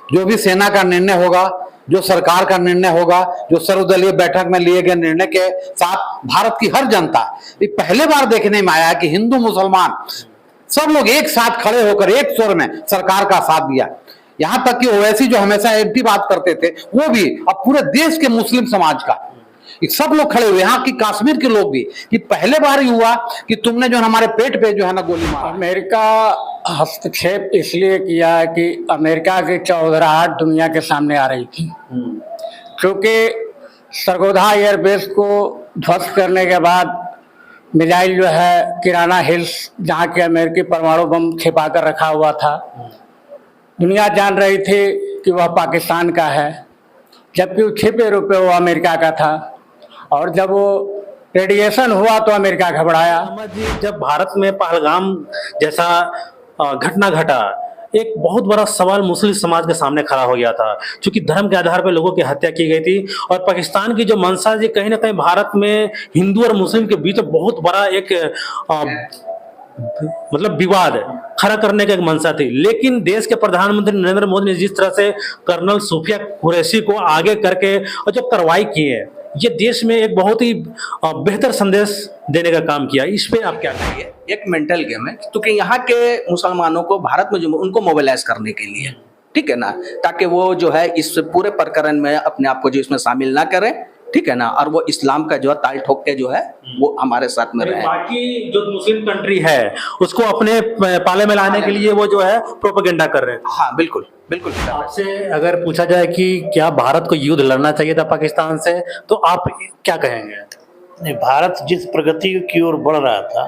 जो भी सेना का निर्णय होगा, जो सरकार का निर्णय होगा, जो सर्वदलीय बैठक में लिए गए निर्णय के साथ भारत की हर जनता, ये पहले बार देखने में आया है कि हिंदू मुसलमान सब लोग एक साथ खड़े होकर एक स्वर में सरकार का साथ दिया। यहां तक कि ओवैसी जो हमेशा एंटी बात करते थे, वो भी अब पूरे देश के मुस्लिम समाज का सब लोग खड़े हुए, यहाँ की कश्मीर के लोग भी, कि पहले बार ही हुआ कि तुमने जो हमारे पेट पे जो है ना गोली मारा। अमेरिका हस्तक्षेप इसलिए किया है कि अमेरिका की चौधराहट दुनिया के सामने आ रही थी, क्योंकि सरगोधा एयरबेस को ध्वस्त करने के बाद मिसाइल जो है किराना हिल्स, जहाँ के अमेरिकी परमाणु बम छिपा कर रखा हुआ था, दुनिया जान रही थी कि वह पाकिस्तान का है, जबकि वो छिपे रुपये वो अमेरिका का था। और जब वो रेडिएशन हुआ तो अमेरिका घबराया। जब भारत में पहलगाम जैसा घटना घटा, एक बहुत बड़ा सवाल मुस्लिम समाज के सामने खड़ा हो गया था, क्योंकि धर्म के आधार पर लोगों की हत्या की गई थी। और पाकिस्तान की जो मंशा जी कहीं ना कहीं भारत में हिंदू और मुस्लिम के बीच बहुत बड़ा एक मतलब विवाद खड़ा करने का एक मंशा थी। लेकिन देश के प्रधानमंत्री नरेंद्र मोदी ने जिस तरह से कर्नल सूफिया कुरैशी को आगे करके और जो कार्रवाई की है, ये देश में एक बहुत ही बेहतर संदेश देने का काम किया। इस पे आप क्या कहेंगे? एक मेंटल गेम है, क्योंकि यहाँ के मुसलमानों को भारत में जो उनको मोबिलाइज करने के लिए, ठीक है ना, ताकि वो जो है इस पूरे प्रकरण में अपने आप को जो इसमें शामिल ना करें, ठीक है ना, और वो इस्लाम का जो है ताल ठोक के जो है वो हमारे साथ में रहे। बाकी जो मुस्लिम कंट्री है उसको अपने पाले में लाने के लिए वो जो है प्रोपेगेंडा कर रहे हैं। हाँ बिल्कुल बिल्कुल। आपसे अगर पूछा जाए कि क्या भारत को युद्ध लड़ना चाहिए था पाकिस्तान से, तो आप क्या कहेंगे? नहीं, भारत जिस प्रगति की ओर बढ़ रहा था,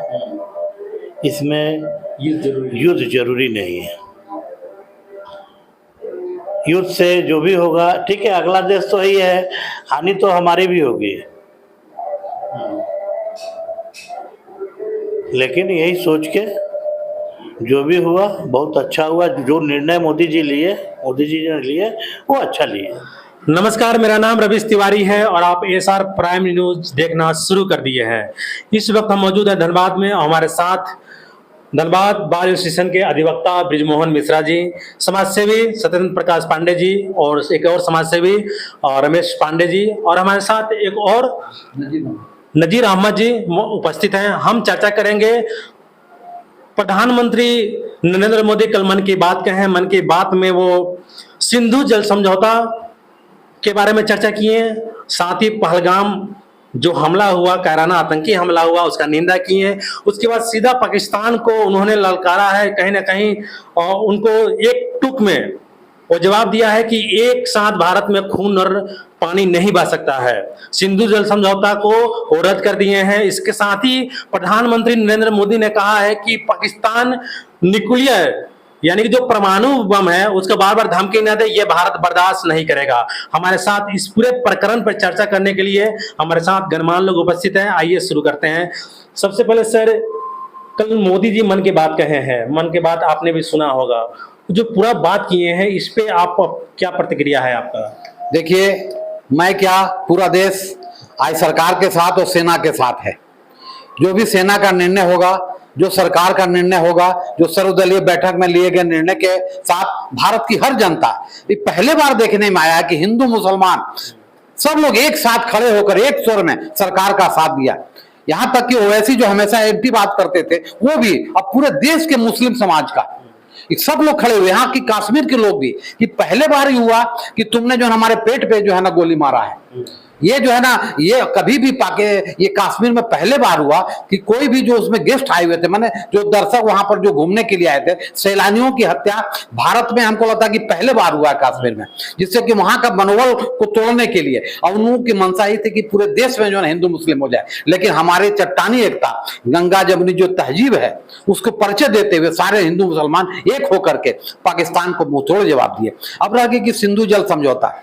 इसमें युद्ध जरूरी नहीं है। युद्ध से जो भी होगा ठीक है, अगला देश तो ही है, हानि तो हमारी भी होगी, लेकिन यही सोच के जो भी हुआ बहुत अच्छा हुआ। जो निर्णय मोदी जी ने लिए वो अच्छा लिए। नमस्कार, मेरा नाम रवीश तिवारी है और आप एसआर प्राइम न्यूज देखना शुरू कर दिए हैं। इस वक्त हम मौजूद हैं धनबाद में। हमारे साथ धनबाद बार स्टेशन के अधिवक्ता ब्रिजमोहन मिश्रा जी, समाजसेवी सत्येंद्र प्रकाश पांडे जी, और एक और समाजसेवी रमेश पांडे जी, और हमारे साथ एक और नजीर अहमद जी उपस्थित हैं। हम चर्चा करेंगे। प्रधानमंत्री नरेंद्र मोदी कल मन की बात कहे, मन की बात में वो सिंधु जल समझौता के बारे में चर्चा किए, साथ ही पहलगाम जो हमला हुआ, कायराना आतंकी हमला हुआ, उसका निंदा किए। उसके बाद सीधा पाकिस्तान को उन्होंने ललकारा है, कहीं ना कहीं उनको एक टुक में वो जवाब दिया है कि एक साथ भारत में खून और पानी नहीं बह सकता है। सिंधु जल समझौता को वो रद्द कर दिए हैं। इसके साथ ही प्रधानमंत्री नरेंद्र मोदी ने कहा है कि पाकिस्तान न्यूक्लियर यानी कि जो परमाणु बम है उसका बार बार धमकी न दे, ये भारत बर्दाश्त नहीं करेगा। हमारे साथ इस पूरे प्रकरण पर चर्चा करने के लिए हमारे साथ गणमान्य लोग उपस्थित हैं। आइए शुरू करते हैं। सबसे पहले सर, कल मोदी जी मन की बात कहे हैं, मन की बात आपने भी सुना होगा, जो पूरा बात किए हैं, इस पे आप क्या प्रतिक्रिया है आपका? देखिए, मैं क्या, पूरा देश आज सरकार के साथ और सेना के साथ है। जो भी सेना का निर्णय होगा, जो सरकार का निर्णय होगा, जो सर्वदलीय बैठक में लिए गए निर्णय के साथ भारत की हर जनता, ये पहले बार देखने में आया है कि हिंदू मुसलमान सब लोग एक साथ खड़े होकर एक स्वर में सरकार का साथ दिया। यहां तक कि ओवैसी जो हमेशा एंटी बात करते थे, वो भी अब पूरे देश के मुस्लिम समाज का सब लोग खड़े हुए, यहाँ की कश्मीर के लोग भी, कि पहले बार ही हुआ कि तुमने जो हमारे पेट पे जो है ना गोली मारा है। ये जो है ना, ये कभी भी ये कश्मीर में पहले बार हुआ कि कोई भी जो उसमें गेस्ट आए हुए थे, माने जो दर्शक वहां पर जो घूमने के लिए आए थे, सैलानियों की हत्या भारत में हमको लगता है कि पहले बार हुआ है कश्मीर में, जिससे कि वहां का मनोबल को तोड़ने के लिए, और उन की मंशा ही थी कि पूरे देश में जो है हिंदू मुस्लिम हो जाए। लेकिन हमारे चट्टानी एकता, गंगा जमुनी जो तहजीब है, उसको परिचय देते हुए सारे हिंदू मुसलमान एक होकर के पाकिस्तान को मुंहतोड़ जवाब दिए। अब रह गई कि सिंधु जल समझौता,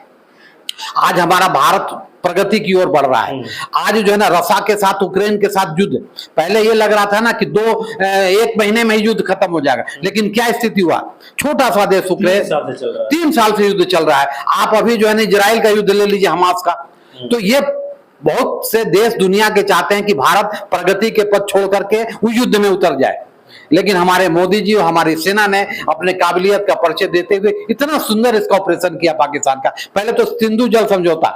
आज हमारा भारत प्रगति की ओर बढ़ रहा है। आज जो है ना, रसा के साथ, यूक्रेन के साथ युद्ध, पहले ये लग रहा था ना कि एक महीने में ही युद्ध खत्म हो जाएगा, लेकिन क्या स्थिति हुआ, छोटा सा देश यूक्रेन 3 साल से युद्ध चल रहा है। आप अभी जो है ना इजराइल का युद्ध ले लीजिए, हमास का। तो ये बहुत से देश दुनिया के चाहते हैं कि भारत प्रगति के पथ छोड़ करके उस युद्ध में उतर जाए। लेकिन हमारे मोदी जी और हमारी सेना ने अपने काबिलियत का परिचय देते हुए इतना सुंदर इसका ऑपरेशन किया पाकिस्तान का। पहले तो सिंधु जल समझौता,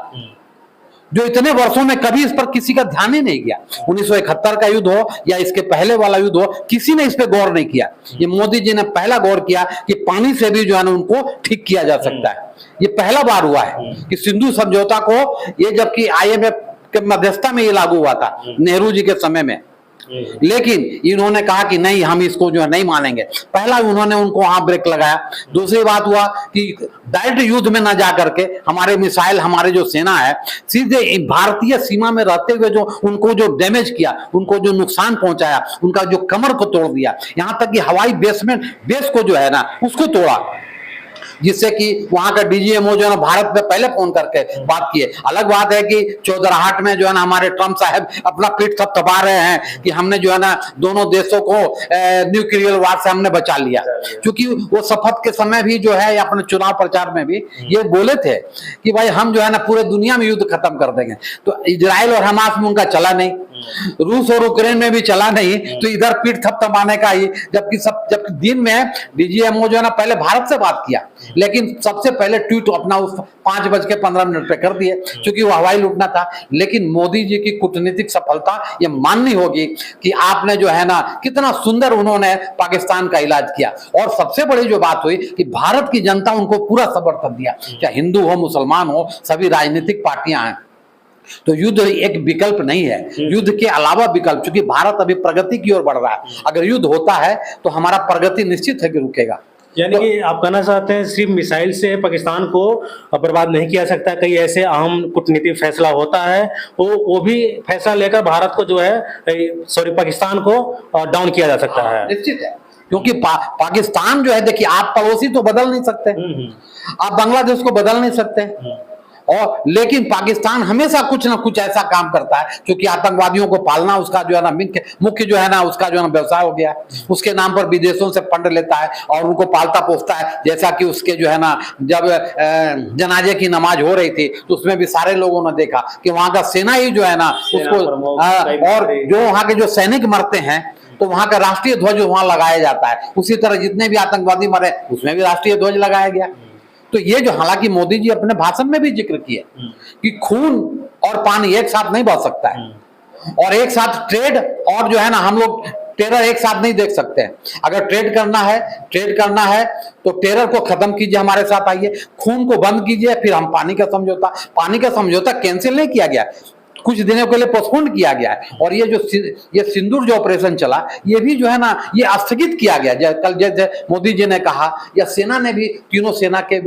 जो इतने वर्षों में कभी इस पर किसी का ध्यान ही नहीं किया, 1971 का युद्ध हो या इसके पहले वाला युद्ध हो, किसी ने इस पे गौर नहीं किया। ये मोदी जी ने पहला गौर किया कि पानी से भी जो है ना उनको ठीक किया जा सकता है। ये पहला बार हुआ है कि सिंधु समझौता को, ये जबकि IMF के मध्यस्थता में ये लागू हुआ था नेहरू जी के समय में, लेकिन इन्होंने कहा कि नहीं, हम इसको जो है नहीं मानेंगे। पहला उन्होंने उनको वहां ब्रेक लगाया। दूसरी बात हुआ कि डायरेक्ट युद्ध में न जा करके हमारे मिसाइल, हमारे जो सेना है, सीधे भारतीय सीमा में रहते हुए जो उनको जो डैमेज किया, उनको जो नुकसान पहुंचाया, उनका जो कमर को तोड़ दिया, यहां तक कि हवाई बेस को जो है ना उसको तोड़ा, जिससे कि वहां का DGMO जो है ना भारत पे पहले फोन करके बात किए। अलग बात है कि चौधराहट में जो है ना हमारे ट्रम्प साहब अपना पीठ थपथपा रहे हैं कि हमने जो है ना दोनों देशों को न्यूक्लियर वार से हमने बचा लिया, क्योंकि वो शपथ के समय भी जो है अपने चुनाव प्रचार में भी ये बोले थे कि भाई हम जो है ना पूरे दुनिया में युद्ध खत्म कर देंगे। तो इजराइल और हमास में उनका चला नहीं, रूस और यूक्रेन में भी चला नहीं, तो इधर पीठ थपथपाने का ही, जबकि दिन में DGMO जो है ना पहले भारत से बात किया, लेकिन सबसे पहले ट्वीट अपना उस 5:15 पे कर दिए, क्योंकि वो हवाई लूटना था। लेकिन मोदी जी की कूटनीतिक सफलता ये माननी होगी कि आपने जो है ना कितना सुंदर उन्होंने पाकिस्तान का इलाज किया। और सबसे बड़ी जो बात हुई कि भारत की जनता उनको पूरा समर्थन दिया, चाहे हिंदू हो, मुसलमान हो, सभी राजनीतिक पार्टियां हैं। तो युद्ध एक विकल्प नहीं है, युद्ध के अलावा विकल्प, क्योंकि भारत अभी प्रगति की ओर बढ़ रहा है। अगर युद्ध होता है तो हमारा प्रगति निश्चित है कि रुकेगा। यानी कि आप कहना चाहते हैं सिर्फ मिसाइल से पाकिस्तान को बर्बाद नहीं किया सकता, कई ऐसे अहम कूटनीतिक फैसला होता है, वो भी फैसला लेकर भारत को जो है पाकिस्तान को डाउन किया जा सकता है। निश्चित है, क्योंकि पाकिस्तान जो है, देखिए आप पड़ोसी तो बदल नहीं सकते, आप बांग्लादेश को बदल नहीं सकते, और लेकिन पाकिस्तान हमेशा कुछ ना कुछ ऐसा काम करता है, क्योंकि आतंकवादियों को पालना उसका जो है ना मुख्य जो है ना उसका जो है ना व्यवसाय हो गया। उसके नाम पर विदेशों से फंड लेता है और उनको पालता पोसता है। जैसा कि उसके जो है ना जब जनाजे की नमाज हो रही थी तो उसमें भी सारे लोगों ने देखा कि वहां का सेना ही जो है ना उसको, और जो वहां के जो सैनिक मरते हैं तो वहां का राष्ट्रीय ध्वज वहां लगाया जाता है। उसी तरह जितने भी आतंकवादी मरे उसमें भी राष्ट्रीय ध्वज लगाया गया। तो ये जो, हालांकि मोदी जी अपने भाषण में भी जिक्र किए कि खून और पानी एक साथ नहीं बह सकता है, और एक साथ ट्रेड और जो है ना हम लोग टेरर एक साथ नहीं देख सकते हैं। अगर ट्रेड करना है तो टेरर को खत्म कीजिए, हमारे साथ आइए, खून को बंद कीजिए, फिर हम पानी का समझौता कैंसिल नहीं किया गया, कुछ दिनों के लिए पोस्टपोन किया गया है। और ये सिंदूर जो ऑपरेशन चला, ये भी जो है ना ये स्थगित किया गया। कल जैसे मोदी जी ने कहा, या सेना ने भी, तीनों सेना के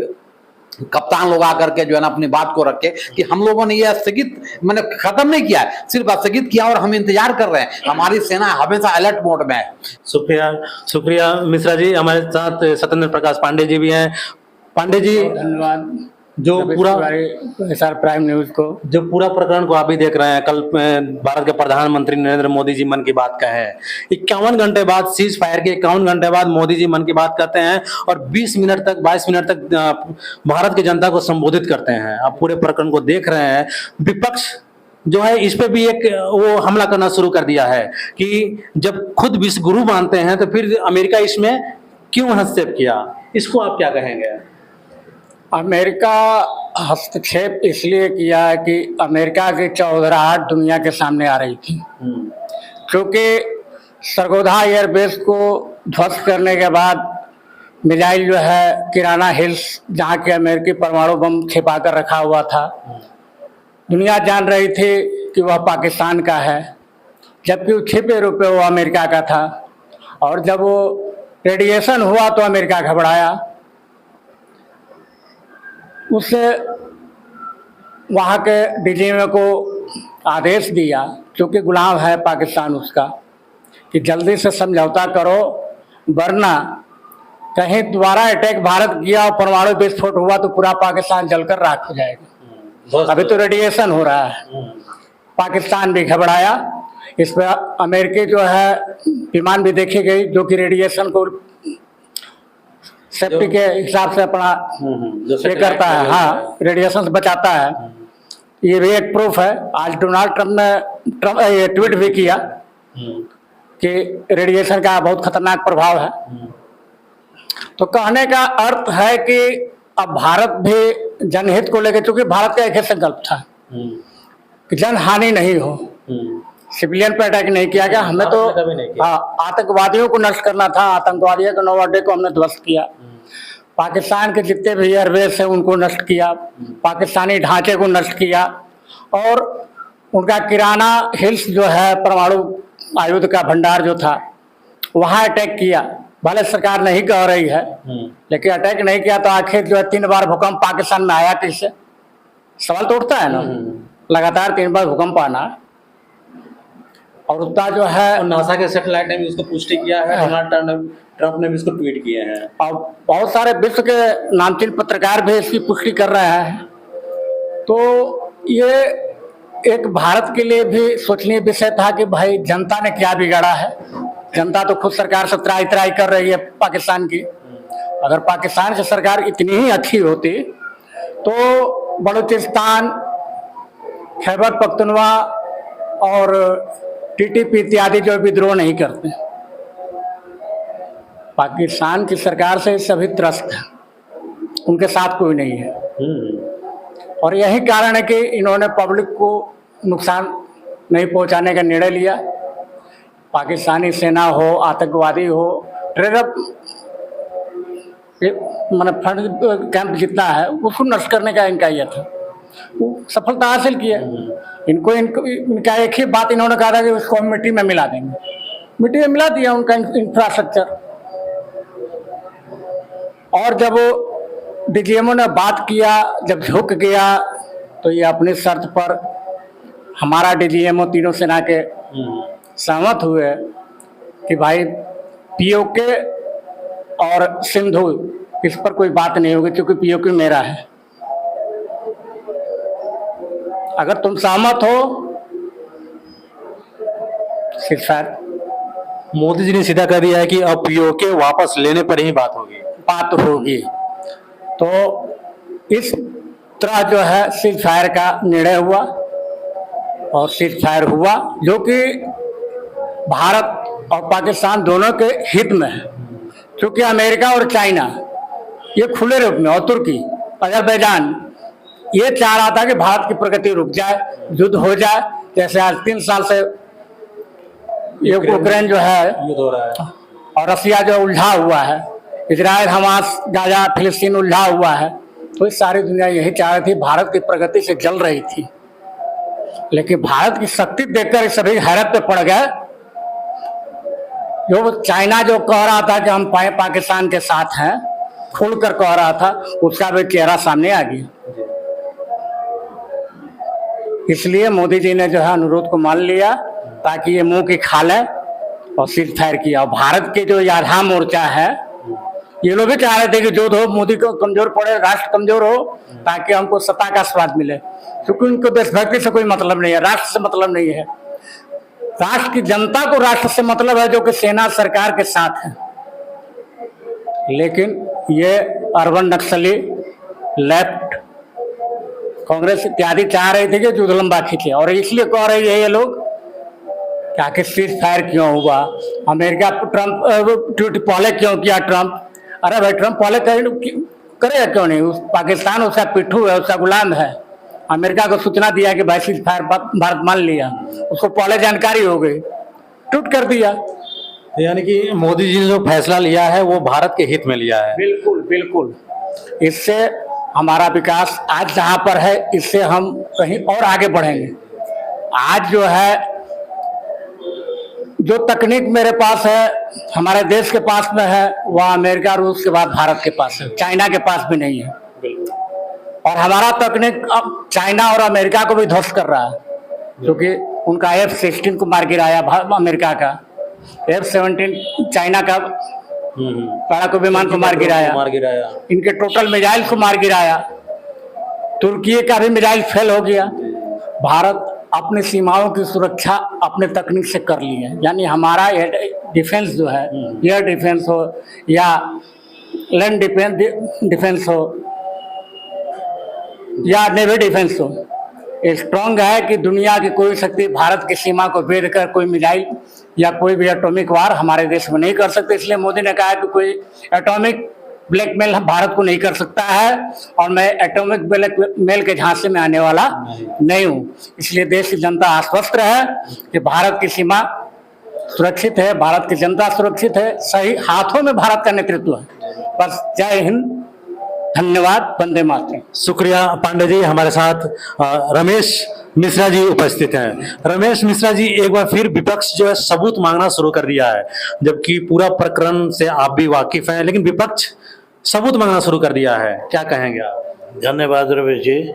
कप्तान लोग आकर के जो है ना अपनी बात को रखे कि हम लोगों ने ये स्थगित मैंने खत्म नहीं किया है, सिर्फ स्थगित किया और हम इंतजार कर रहे हैं। हमारी सेना हमेशा अलर्ट मोड में है। शुक्रिया मिश्रा जी। हमारे साथ सत्येंद्र प्रकाश पांडे जी भी हैं। पांडे जी, धन्यवाद जो पूरा SR प्राइम न्यूज को, जो पूरा प्रकरण को आप भी देख रहे हैं, कल भारत के प्रधानमंत्री नरेंद्र मोदी जी मन की बात का है, 51 घंटे बाद सीज फायर के 51 घंटे बाद मोदी जी मन की बात करते हैं और 22 मिनट तक भारत की जनता को संबोधित करते हैं। आप पूरे प्रकरण को देख रहे हैं। विपक्ष जो है इस पे भी एक वो हमला करना शुरू कर दिया है कि जब खुद विश्व गुरु मानते हैं तो फिर अमेरिका इसमें क्यों हस्तक्षेप किया, इसको आप क्या कहेंगे? अमेरिका हस्तक्षेप इसलिए किया है कि अमेरिका की चौधराहट दुनिया के सामने आ रही थी, क्योंकि सरगोधा एयरबेस को ध्वस्त करने के बाद मिसाइल जो है किराना हिल्स, जहाँ के अमेरिकी परमाणु बम छिपा कर रखा हुआ था, दुनिया जान रही थी कि वह पाकिस्तान का है, जबकि वो छिपे रुपये वो अमेरिका का था। और जब वो रेडिएशन हुआ तो अमेरिका घबराया, उससे वहाँ के DGMO को आदेश दिया, क्योंकि गुलाम है पाकिस्तान उसका, कि जल्दी से समझौता करो, वरना कहीं दोबारा अटैक भारत किया और परमाणु विस्फोट हुआ तो पूरा पाकिस्तान जलकर राख हो जाएगा। अभी तो रेडिएशन हो रहा है। पाकिस्तान भी घबराया। इस पर अमेरिकी जो है विमान भी देखी गई, जो कि रेडिएशन को सेफ्टी के हिसाब से अपना ये करता है, हाँ, रेडिएशन से बचाता है। ये भी एक प्रूफ है। आज डोनाल्ड ट्रंप ने ये ट्वीट भी किया कि रेडिएशन का बहुत खतरनाक प्रभाव है। तो कहने का अर्थ है कि अब भारत भी जनहित को लेकर, चूंकि भारत का एक ही संकल्प था कि जन हानि नहीं हो, सिविलियन पर अटैक नहीं किया गया। हमें तो कभी नहीं किया। आतंकवादियों को नष्ट करना था। आतंकवादियों के 9 अड्डे को हमने ध्वस्त किया। पाकिस्तान के जितने भी एयरबेस है उनको नष्ट किया, पाकिस्तानी ढांचे को नष्ट किया, और उनका किराना हिल्स जो है परमाणु आयुध का भंडार जो था वहां अटैक किया। भले सरकार नहीं कह रही है, लेकिन अटैक नहीं किया तो आखिर जो है 3 बार भूकंप पाकिस्तान में आया कैसे? सवाल तो उठता है ना। लगातार 3 बार भूकंप आना, और उतना जो है और नासा के सैटेलाइट ने भी उसको पुष्टि किया है, डोनाल्ड ट्रंप ने भी इसको ट्वीट किया है। और बहुत सारे विश्व के नामचीन पत्रकार भी इसकी पुष्टि कर रहे हैं। तो ये एक भारत के लिए भी सोचनीय विषय था कि भाई जनता ने क्या बिगाड़ा है। जनता तो खुद सरकार से त्राई त्राई कर रही है पाकिस्तान की। अगर पाकिस्तान की सरकार इतनी ही अच्छी होती तो बलूचिस्तान, खैबर पख्तूनवा और टीटीपी इत्यादि जो विद्रोह नहीं करते। पाकिस्तान की सरकार से सभी त्रस्त है, उनके साथ कोई नहीं है। और यही कारण है कि इन्होंने पब्लिक को नुकसान नहीं पहुंचाने का निर्णय लिया। पाकिस्तानी सेना हो, आतंकवादी हो, टेरर मतलब फंड कैंप जितना है उसको नष्ट करने का इनका यह था। वो सफलता हासिल किया। इनका एक ही बात इन्होंने कहा था कि उसको हम मिट्टी में मिला देंगे। मिट्टी में मिला दिया उनका इंफ्रास्ट्रक्चर। और जब डीजीएमओ ने बात किया, जब झुक गया, तो ये अपनी शर्त पर हमारा डीजीएमओ तीनों सेना के सहमत हुए कि भाई पीओके और सिंधु इस पर कोई बात नहीं होगी, क्योंकि पीओके मेरा है। अगर तुम सहमत हो सिर्फ मोदी जी ने सीधा कह दिया है कि अब पीओके वापस लेने पर ही बात होगी। तो इस तरह जो है सीज फायर का निर्णय हुआ, और सीज फायर हुआ जो कि भारत और पाकिस्तान दोनों के हित में है। क्योंकि अमेरिका और चाइना ये खुले रूप में, और तुर्की, अजरबैजान ये चाह रहा था कि भारत की प्रगति रुक जाए, युद्ध हो जाए। जैसे आज 3 साल से यूक्रेन जो है युद्ध हो रहा है, और रसिया जो उलझा हुआ है, इजराइल, हमास, गाजा, फिलिस्तीन उलझा हुआ है। तो इस सारी दुनिया यही चाह रही थी, भारत की प्रगति से जल रही थी। लेकिन भारत की शक्ति देखकर सभी हैरत पे पड़ गए। जो चाइना जो कह रहा था कि हम पाकिस्तान के साथ हैं, खुलकर कह रहा था, उसका भी चेहरा सामने आ गया। इसलिए मोदी जी ने जो है अनुरोध को मान लिया ताकि ये मुंह की खा ले और सीज फायर किया। और भारत के जो आधा मोर्चा है, ये लोग भी चाह रहे थे कि जो हो मोदी को कमजोर पड़े, राष्ट्र कमजोर हो, ताकि हमको सत्ता का स्वाद मिले। क्योंकि उनको देशभक्ति से कोई मतलब नहीं है, राष्ट्र से मतलब नहीं है। राष्ट्र की जनता को राष्ट्र से मतलब है, जो कि सेना सरकार के साथ है। लेकिन ये अर्बन नक्सली, लेफ्ट, कांग्रेस इत्यादि चाह रहे थे कि युद्ध लंबा खींचे। और इसलिए कह रही है ये लोग कि आखिर सीज फायर क्यों हुआ, अमेरिका ट्रंप ट्वीट पहले क्यों किया ट्रंप। अरे भाई, ट्रंप पहले करेगा क्यों नहीं? पाकिस्तान उसका पिट्ठू है, उसका गुलाम है। अमेरिका को सूचना दिया कि भाई सीज फायर भारत मान लिया, उसको पहले जानकारी हो गई, ट्वीट कर दिया। यानी कि मोदी जी ने जो फैसला लिया है वो भारत के हित में लिया है। बिल्कुल बिल्कुल। इससे हमारा विकास आज जहाँ पर है, इससे हम कहीं और आगे बढ़ेंगे। आज जो है जो तकनीक मेरे पास है, हमारे देश के पास में है, वह अमेरिका, रूस के बाद भारत के पास है, चाइना के पास भी नहीं है। और हमारा तकनीक अब चाइना और अमेरिका को भी ध्वस्त कर रहा है, क्योंकि उनका F-16 को मार गिराया अमेरिका का, F-17 चाइना का लड़ाकू विमान को मार गिराया, इनके टोटल मिसाइल को मार गिराया। तुर्की का भी मिसाइल फेल हो गया। भारत अपनी सीमाओं की सुरक्षा अपने तकनीक से कर ली है। यानी हमारा डिफेंस जो है, एयर डिफेंस हो या लैंड डिफेंस हो या नेवी डिफेंस हो, स्ट्रांग है कि दुनिया की कोई शक्ति भारत की सीमा को भेद कर कोई मिसाइल या कोई भी एटॉमिक वार हमारे देश में नहीं कर सकते। इसलिए मोदी ने कहा कि कोई एटॉमिक ब्लैकमेल भारत को नहीं कर सकता है और मैं एटॉमिक ब्लैकमेल के झांसे में आने वाला नहीं हूँ। इसलिए देश की जनता आश्वस्त रहे कि भारत की सीमा सुरक्षित है, भारत की जनता सुरक्षित है, सही हाथों में भारत का नेतृत्व है। बस जय हिंद, धन्यवाद, वंदे मातरम। शुक्रिया पांडे जी। हमारे साथ रमेश मिश्रा जी उपस्थित हैं। रमेश मिश्रा जी, एक बार फिर विपक्ष जो है सबूत मांगना शुरू कर दिया है, जबकि पूरा प्रकरण से आप भी वाकिफ हैं, लेकिन विपक्ष सबूत मांगना शुरू कर दिया है, क्या कहेंगे आप? धन्यवाद रमेश जी।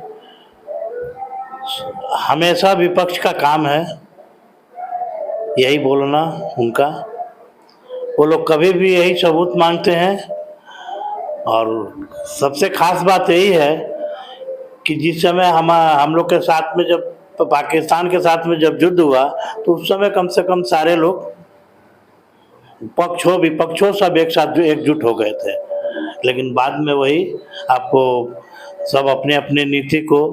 हमेशा विपक्ष का काम है यही बोलना उनका, वो लोग कभी भी यही सबूत मांगते हैं। और सबसे खास बात यही है कि जिस समय हम लोग के साथ में जब पाकिस्तान के साथ में जब युद्ध हुआ तो उस समय कम से कम सारे लोग पक्ष हो विपक्ष हो सब एक साथ एकजुट हो गए थे, लेकिन बाद में वही आपको सब अपने अपने नीति को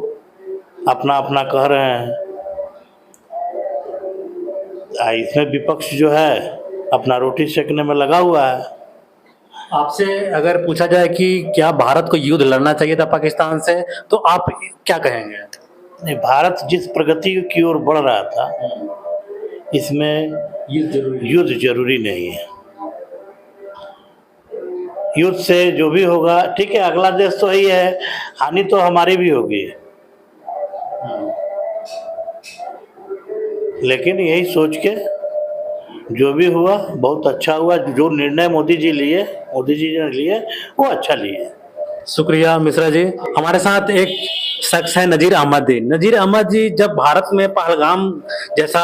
अपना अपना कह रहे हैं। इसमें विपक्ष जो है अपना रोटी सेकने में लगा हुआ है। आपसे अगर पूछा जाए कि क्या भारत को युद्ध लड़ना चाहिए था पाकिस्तान से, तो आप क्या कहेंगे? नहीं, भारत जिस प्रगति की ओर बढ़ रहा था इसमें युद्ध जरूरी नहीं है। युद्ध से जो भी होगा ठीक है, अगला देश तो यही है, हानि तो हमारी भी होगी, लेकिन यही सोच के जो भी हुआ बहुत अच्छा हुआ। जो निर्णय मोदी जी ने लिए वो अच्छा लिए। शुक्रिया मिश्रा जी। हमारे साथ एक शख्स है नजीर अहमद जी। नजीर अहमद जी, जब भारत में पहलगाम जैसा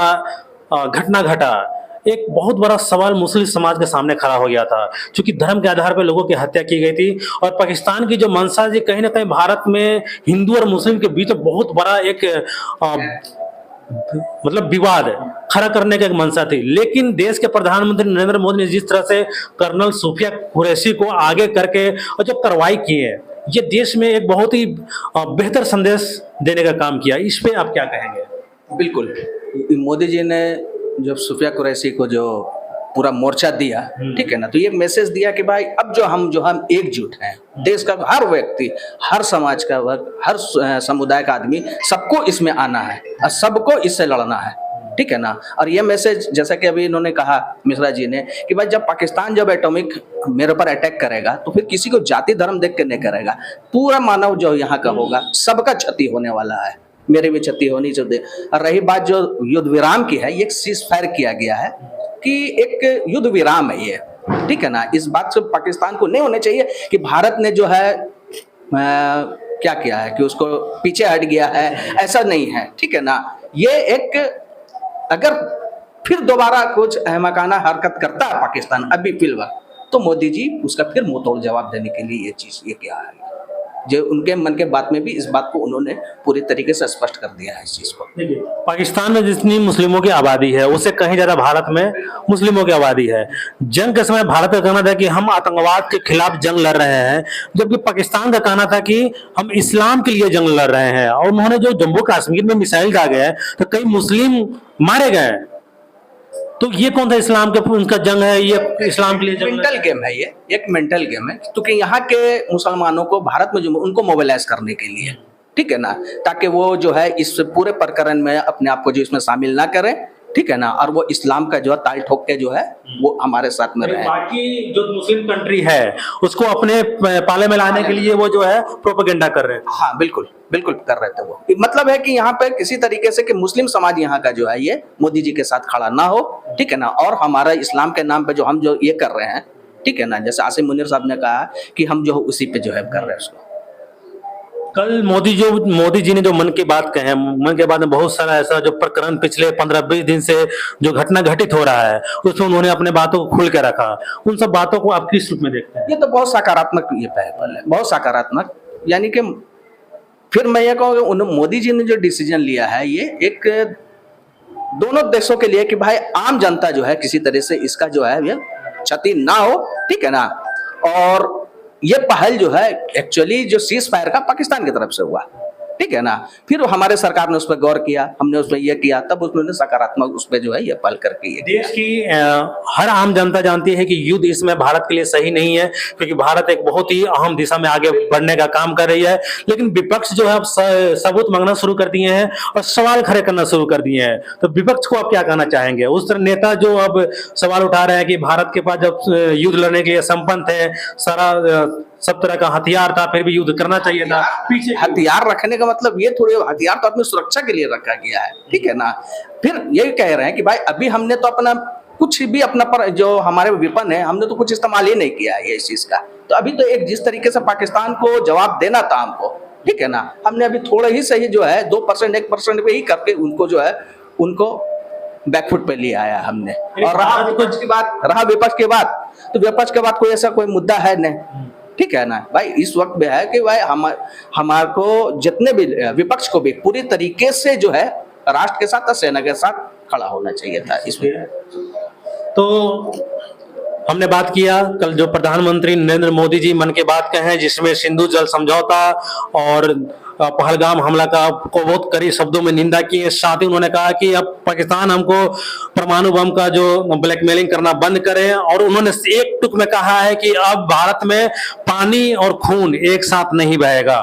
घटना घटा, एक बहुत बड़ा सवाल मुस्लिम समाज के सामने खड़ा हो गया था, क्योंकि धर्म के आधार पर लोगों की हत्या की गई थी। और पाकिस्तान की जो मंशा जी, कहीं ना कहीं भारत में हिंदू और मुस्लिम के बीच बहुत बड़ा एक मतलब विवाद खड़ा करने का एक मंशा थी। लेकिन देश के प्रधानमंत्री नरेंद्र मोदी ने जिस तरह से कर्नल सूफिया कुरैशी को आगे करके और जो कार्रवाई की है, ये देश में एक बहुत ही बेहतर संदेश देने का काम किया। इस पे आप क्या कहेंगे? बिल्कुल, मोदी जी ने जब सूफिया कुरैशी को जो पूरा मोर्चा दिया, ठीक है ना, तो ये मैसेज दिया कि भाई अब जो हम एकजुट हैं, देश का हर व्यक्ति, हर समाज का वर्ग, हर समुदाय का आदमी, सबको इसमें आना है और सबको इससे लड़ना है, ठीक है ना। और ये मैसेज जैसा कि अभी इन्होंने कहा मिश्रा जी ने कि भाई जब पाकिस्तान जब एटॉमिक मेरे पर अटैक करेगा तो फिर किसी को जाति धर्म देख के नहीं करेगा, पूरा मानव जो यहाँ का होगा सबका क्षति होने वाला है, मेरी भी क्षति होनी चाहिए। और रही बात जो युद्ध विराम की है, ये एक सीज फायर किया गया है कि एक युद्ध विराम है ये, ठीक है ना। इस बात से पाकिस्तान को नहीं होना चाहिए कि भारत ने जो है क्या किया है कि उसको पीछे हट गया है, ऐसा नहीं है, ठीक है ना। ये एक अगर फिर दोबारा कुछ अहमकाना हरकत करता है पाकिस्तान अभी फिलहाल, तो मोदी जी उसका फिर मुंहतोड़ जवाब देने के लिए ये किया है। जो उनके मन के बात में भी इस बात को उन्होंने पूरी तरीके से स्पष्ट कर दिया है इस चीज को। पाकिस्तान में जितनी मुस्लिमों की आबादी है उससे कहीं ज्यादा भारत में मुस्लिमों की आबादी है। जंग के समय भारत का कहना था कि हम आतंकवाद के खिलाफ जंग लड़ रहे हैं, जबकि पाकिस्तान का कहना था कि हम इस्लाम के लिए जंग लड़ रहे हैं। और उन्होंने जो जम्मू कश्मीर में मिसाइल दागे हैं तो कई मुस्लिम मारे गए, तो ये कौन सा इस्लाम के उनका जंग है? ये इस्लाम के लिए जंग मेंटल गेम है, ये एक मेंटल गेम है, क्योंकि यहाँ के मुसलमानों को भारत में जो उनको मोबिलाइज करने के लिए, ठीक है ना, ताकि वो जो है इस पूरे प्रकरण में अपने आप को जो इसमें शामिल ना करें, ठीक है ना, और वो इस्लाम का जो है ताल ठोक के जो है वो हमारे साथ में रहे। बाकी जो मुस्लिम कंट्री है उसको अपने पाले में लाने के लिए वो जो है प्रोपेगेंडा कर रहे हैं। हाँ बिल्कुल बिल्कुल कर रहे थे वो। मतलब है कि यहाँ पे किसी तरीके से कि मुस्लिम समाज यहाँ का जो है ये मोदी जी के साथ खड़ा ना हो, ठीक है ना, और हमारा इस्लाम के नाम पे जो हम जो ये कर रहे हैं, ठीक है ना, जैसे आसिम मुनीर साहब ने कहा कि हम जो उसी पे जो है कर रहे हैं उसको। कल मोदी जी ने जो मन की बात कहे, मन की बात में बहुत सारा ऐसा जो प्रकरण पिछले 15-20 दिन से जो घटना घटित हो रहा है उसमें उन्होंने अपने बातों को खुल के रखा। उन सब बातों को आप किस रूप में देखते हैं? ये तो बहुत सकारात्मक ये पहल है, बहुत सकारात्मक। यानी कि फिर मैं ये कहूँगा मोदी जी ने जो डिसीजन लिया है ये एक दोनों देशों के लिए कि भाई आम जनता जो है किसी तरह से इसका जो है ये क्षति ना हो, ठीक है ना। और ये पहल जो है एक्चुअली जो सीज फायर का पाकिस्तान की तरफ से हुआ, ठीक है ना। फिर हमारे सरकार ने उस पर गौर किया, हमने उसमें ये किया, तब उन्होंने सकारात्मक उस पर जो है ये पहल करके ये किया। देश की हर आम जनता जानती है कि युद्ध इसमें भारत के लिए सही नहीं है, क्योंकि भारत एक बहुत ही अहम दिशा में आगे बढ़ने का काम कर रही है। लेकिन विपक्ष जो है अब सबूत मांगना शुरू कर दिए हैं और सवाल खड़े करना शुरू कर दिए हैं। तो विपक्ष को आप क्या कहना चाहेंगे? उस तरह नेता जो अब सवाल उठा रहे हैं कि भारत के पास जब युद्ध लड़ने के लिए संपन्न थे, सारा सब तरह का हथियार था, फिर भी युद्ध करना चाहिए था, पीछे हथियार रखने का मतलब ये थोड़ी, हथियार तो अपनी सुरक्षा के लिए रखा गया है, ठीक है ना। फिर ये कह रहे हैं कि भाई अभी हमने तो अपना कुछ भी अपना पर जो हमारे विपन है हमने तो कुछ इस्तेमाल ही नहीं किया है इस चीज का। तो अभी तो एक जिस तरीके से पाकिस्तान को जवाब देना था हमको, ठीक है ना, हमने अभी थोड़ा ही सही जो है 2% 1% पे ही करके उनको जो है उनको बैकफुट पे लिया आया हमने। और रहा विपक्ष की बात, तो विपक्ष के बाद कोई ऐसा कोई मुद्दा है नहीं, ठीक है ना भाई। इस वक्त में है कि भाई हमारे को जितने भी विपक्ष को भी पूरी तरीके से जो है राष्ट्र के साथ और सेना के साथ खड़ा होना चाहिए था इसमें। तो हमने बात किया कल जो प्रधानमंत्री नरेंद्र मोदी जी मन की बात कहे हैं, जिसमें सिंधु जल समझौता और पहलगाम हमला का को बहुत कड़ी शब्दों में निंदा की है। साथ ही उन्होंने कहा कि अब पाकिस्तान हमको परमाणु बम का जो ब्लैकमेलिंग करना बंद करे, और उन्होंने एक टुक में कहा है कि अब भारत में पानी और खून एक साथ नहीं बहेगा।